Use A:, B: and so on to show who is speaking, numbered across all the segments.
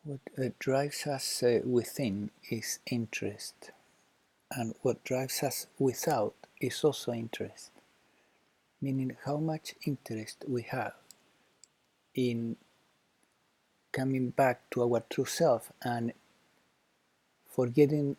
A: What drives us within is interest, and what drives us without is also interest, meaning how much interest we have in coming back to our true self and forgetting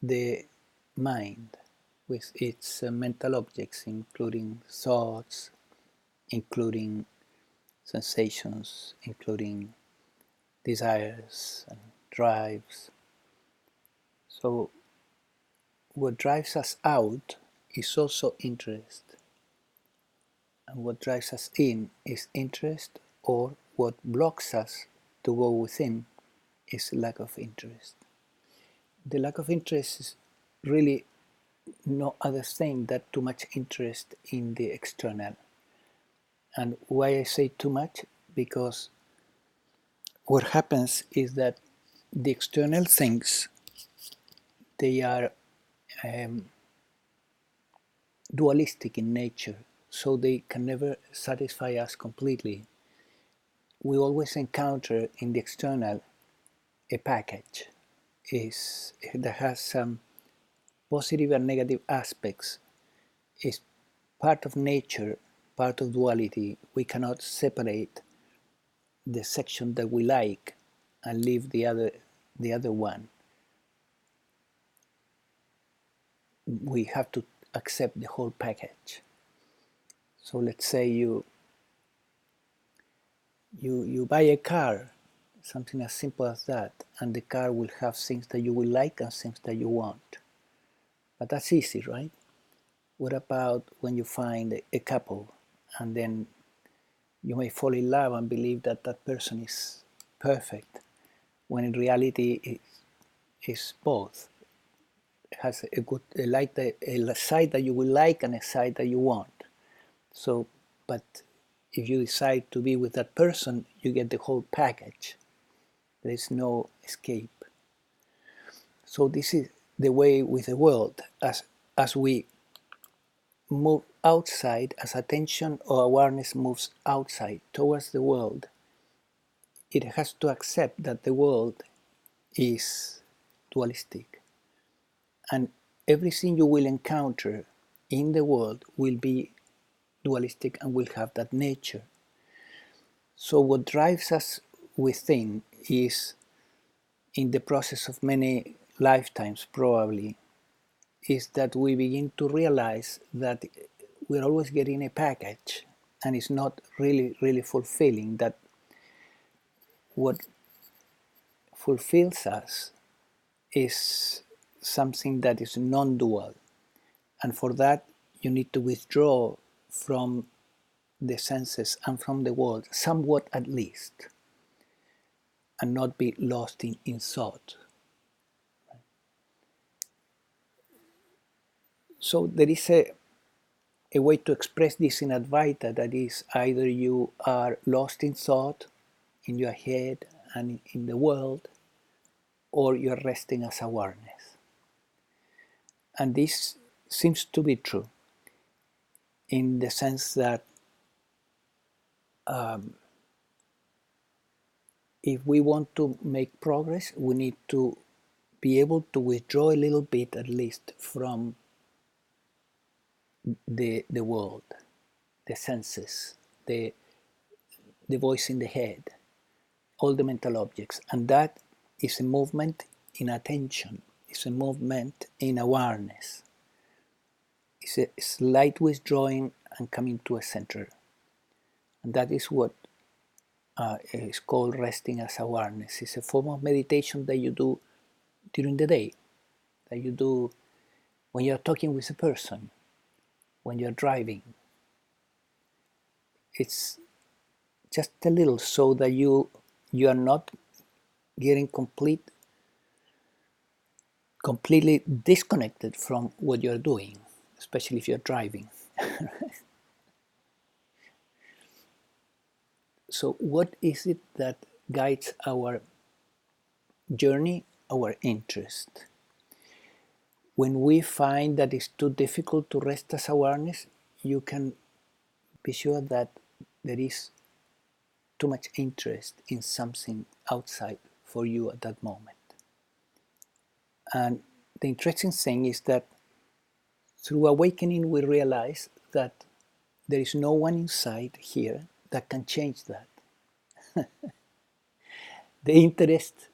A: the mind with its mental objects, including thoughts, including sensations, including desires and drives. So what drives us out is also interest, and what drives us in is interest, or what blocks us to go within is lack of interest. The lack of interest is really no other thing than too much interest in the external. And why I say too much? Because what happens is that the external things, they are dualistic in nature, so they can never satisfy us completely. We always encounter in the external a package that has some positive and negative aspects, is part of nature, part of duality. We cannot separate the section that we like and leave the other one. We have to accept the whole package. So let's say you buy a car, something as simple as that, and the car will have things that you will like and things that you want. But that's easy, right? What about when you find a couple and then you may fall in love and believe that that person is perfect, when in reality it is both. It has a side that you will like and a side that you want. So, but if you decide to be with that person, you get the whole package. There is no escape. So this is the way with the world. As we move outside, as attention or awareness moves outside towards the world, it has to accept that the world is dualistic. And everything you will encounter in the world will be dualistic and will have that nature. So what drives us within is, in the process of many lifetimes probably, is that we begin to realize that we're always getting a package and it's not really fulfilling, that what fulfills us is something that is non-dual. And for that, you need to withdraw from the senses and from the world, somewhat at least, and not be lost in thought. So there is a way to express this in Advaita, that is, either you are lost in thought, in your head and in the world, or you're resting as awareness. And this seems to be true in the sense that if we want to make progress, we need to be able to withdraw a little bit, at least, from the world, the senses, the voice in the head, all the mental objects. And that is a movement in attention, it's a movement in awareness. It's a slight withdrawing and coming to a center. And that is what is called resting as awareness. It's a form of meditation that you do during the day, that you do when you're talking with a person, when you're driving. It's just a little, so that you are not getting completely disconnected from what you're doing, especially if you're driving. So what is it that guides our journey? Our interest. When we find that it's too difficult to rest as awareness, you can be sure that there is too much interest in something outside for you at that moment. And the interesting thing is that through awakening we realize that there is no one inside here that can change that. The interest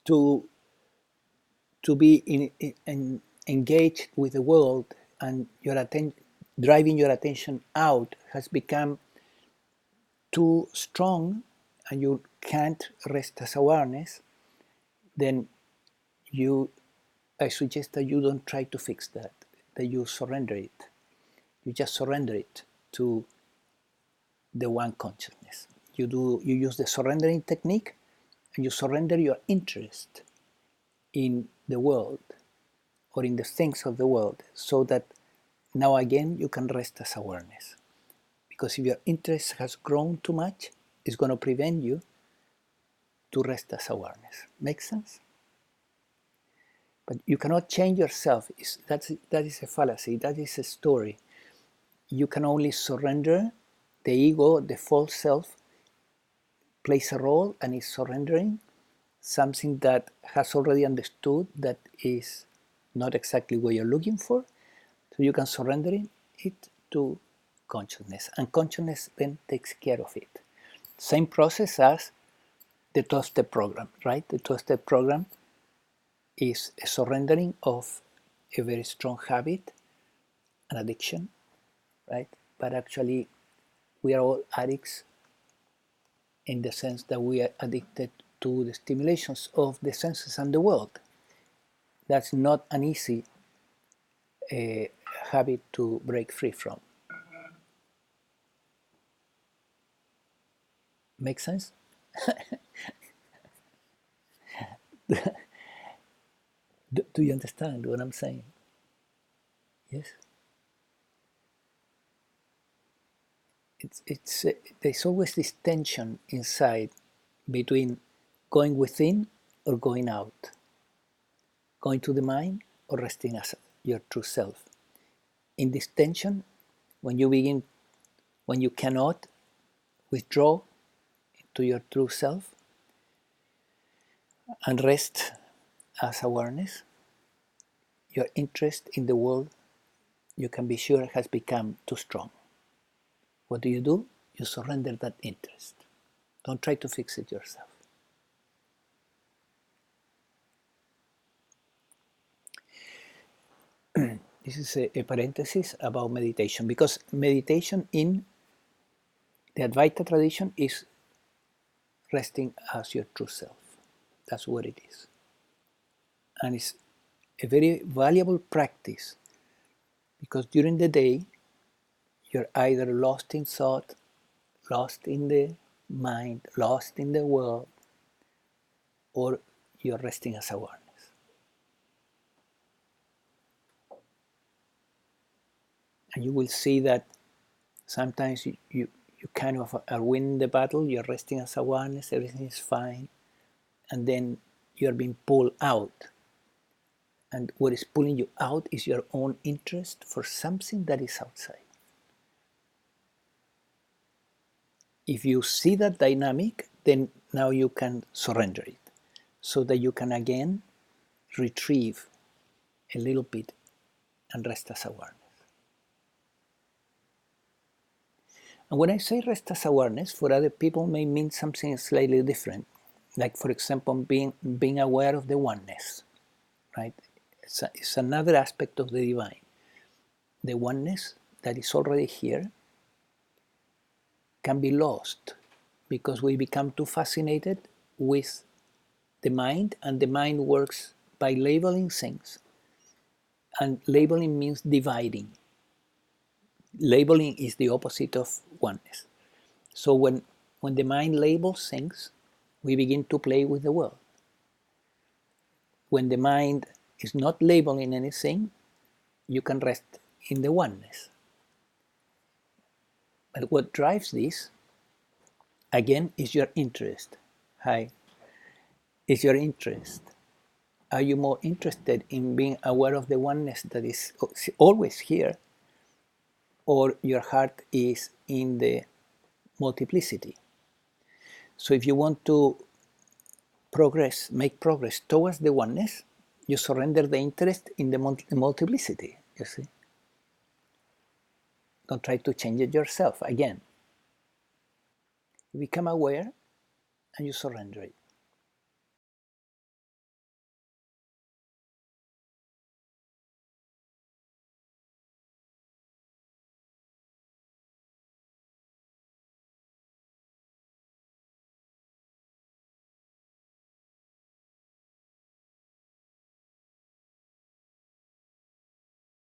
A: to be engaged with the world and driving your attention out has become too strong, and you can't rest as awareness, then I suggest that you don't try to fix that you surrender it. You just surrender it to the one consciousness. You use the surrendering technique, and you surrender your interest in the world or in the things of the world, so that now again you can rest as awareness. Because if your interest has grown too much, it's going to prevent you to rest as awareness. Make sense? But you cannot change yourself. That is a fallacy. That is a story. You can only surrender. The ego, the false self, plays a role and is surrendering something that has already understood that is not exactly what you're looking for. So you can surrender it to consciousness, and consciousness then takes care of it. Same process as the 12-step program, right? The 12-step program is a surrendering of a very strong habit, an addiction, right? But actually, we are all addicts in the sense that we are addicted to the stimulations of the senses and the world. That's not an easy habit to break free from. Make sense? Do you understand what I'm saying? Yes? There's always this tension inside between going within or going out, going to the mind or resting as your true self. In this tension, when you cannot withdraw to your true self and rest as awareness, your interest in the world, you can be sure, has become too strong. What do? You surrender that interest. Don't try to fix it yourself. This is a parenthesis about meditation, because meditation in the Advaita tradition is resting as your true self. That's what it is. And it's a very valuable practice, because during the day you're either lost in thought, lost in the mind, lost in the world, or you're resting as awareness. And you will see that sometimes you kind of are winning the battle, you're resting as awareness, everything is fine, and then you're being pulled out. And what is pulling you out is your own interest for something that is outside. If you see that dynamic, then now you can surrender it, so that you can again retrieve a little bit and rest as awareness. And when I say rest as awareness, for other people may mean something slightly different. Like, for example, being aware of the oneness, right? It's another aspect of the divine. The oneness that is already here can be lost because we become too fascinated with the mind, and the mind works by labeling things. And labeling means dividing. Labeling is the opposite of oneness. So when the mind labels things, we begin to play with the world. When the mind is not labeling anything, you can rest in the oneness. But what drives this, again, is your interest. Hi. Is your interest. Are you more interested in being aware of the oneness that is always here, or your heart is in the multiplicity? So if you want to make progress towards the oneness, you surrender the interest in the multiplicity, you see. Don't try to change it yourself again. You become aware and you surrender it.